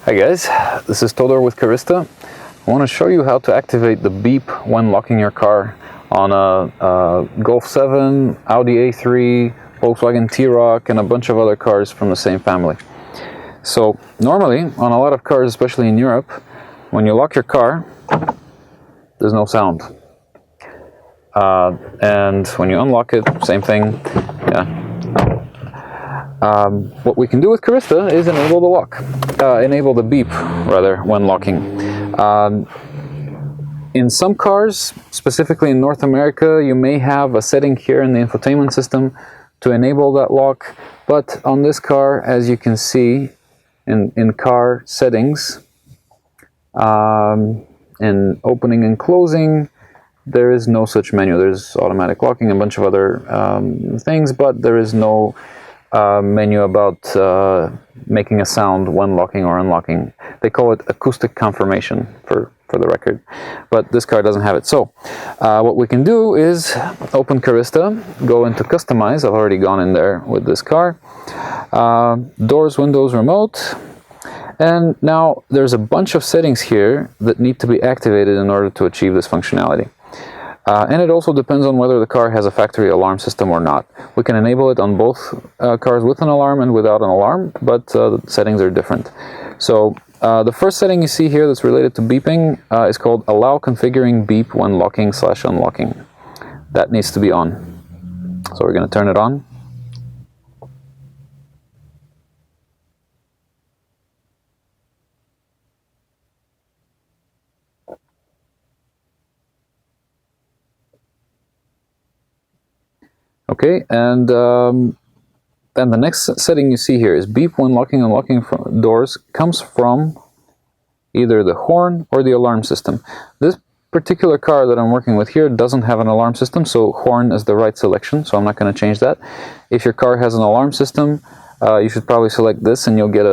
Hi guys, this is Todor with Carista. I want to show you how to activate the beep when locking your car on a Golf 7, Audi A3, Volkswagen T-Roc, and a bunch of other cars from the same family. So normally, on a lot of cars, especially in Europe, when you lock your car, there's no sound. And when you unlock it, same thing. Yeah. What we can do with Carista is enable the lock, enable the beep rather, when locking. In some cars, specifically in North America, you may have a setting here in the infotainment system to enable that lock, but on this car, as you can see in car settings, in opening and closing, there is no such menu. There's automatic locking, a bunch of other things, but there is no menu about making a sound when locking or unlocking. They call it acoustic confirmation for the record, but this car doesn't have it. So what we can do is open Carista, go into customize. I've already gone in there with this car. Doors, windows, remote. And now there's a bunch of settings here that need to be activated in order to achieve this functionality. And it also depends on whether the car has a factory alarm system or not. We can enable it on both cars with an alarm and without an alarm, but the settings are different. So the first setting you see here that's related to beeping is called Allow Configuring Beep When Locking/Unlocking. That needs to be on. So we're going to turn it on. Okay, and then the next setting you see here is beep when locking and unlocking doors comes from either the horn or the alarm system. This particular car that I'm working with here doesn't have an alarm system, so horn is the right selection, so I'm not going to change that. If your car has an alarm system, you should probably select this and you'll get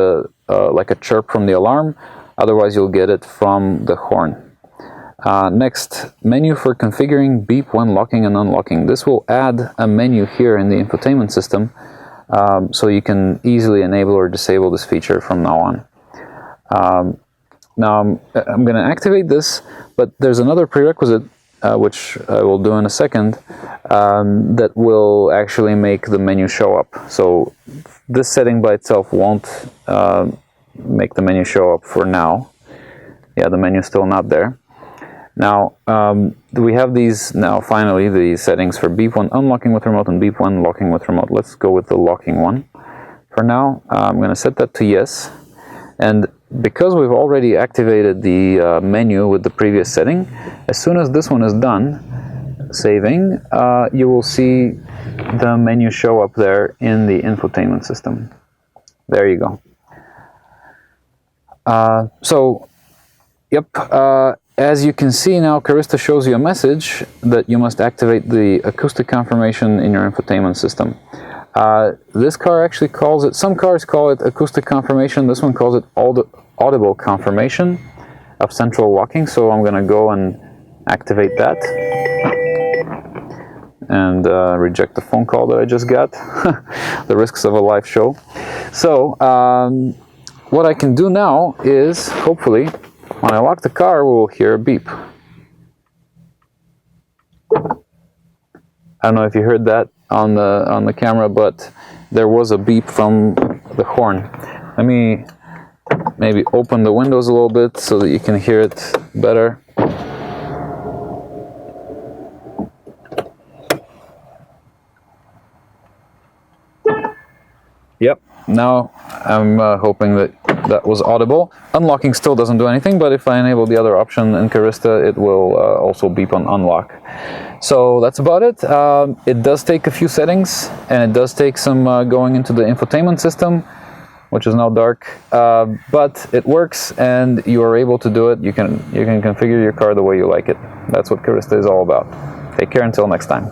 like a chirp from the alarm. Otherwise, you'll get it from the horn. Next, menu for configuring beep when locking and unlocking. This will add a menu here in the infotainment system, so you can easily enable or disable this feature from now on. Now I'm going to activate this, but there's another prerequisite, which I will do in a second, that will actually make the menu show up. So this setting by itself won't make the menu show up for now. Yeah, the menu's still not there. Now, we have these now, finally, the settings for beep when unlocking with remote and beep when locking with remote. Let's go with the locking one. For now, I'm going to set that to yes. And because we've already activated the menu with the previous setting, as soon as this one is done, saving, you will see the menu show up there in the infotainment system. There you go. As you can see now, Carista shows you a message that you must activate the acoustic confirmation in your infotainment system. This car actually calls it, some cars call it acoustic confirmation, this one calls it audible confirmation of central locking, so I'm going to go and activate that. And reject the phone call that I just got, the risks of a live show. So, what I can do now is, hopefully, when I lock the car, we'll hear a beep. I don't know if you heard that on the camera, but there was a beep from the horn. Let me maybe open the windows a little bit so that you can hear it better. Yep, now I'm hoping that that was audible. Unlocking still doesn't do anything, but if I enable the other option in Carista, it will also beep on unlock. So that's about it. It does take a few settings, and it does take some going into the infotainment system, which is now dark, but it works, and you are able to do it. You can configure your car the way you like it. That's what Carista is all about. Take care until next time.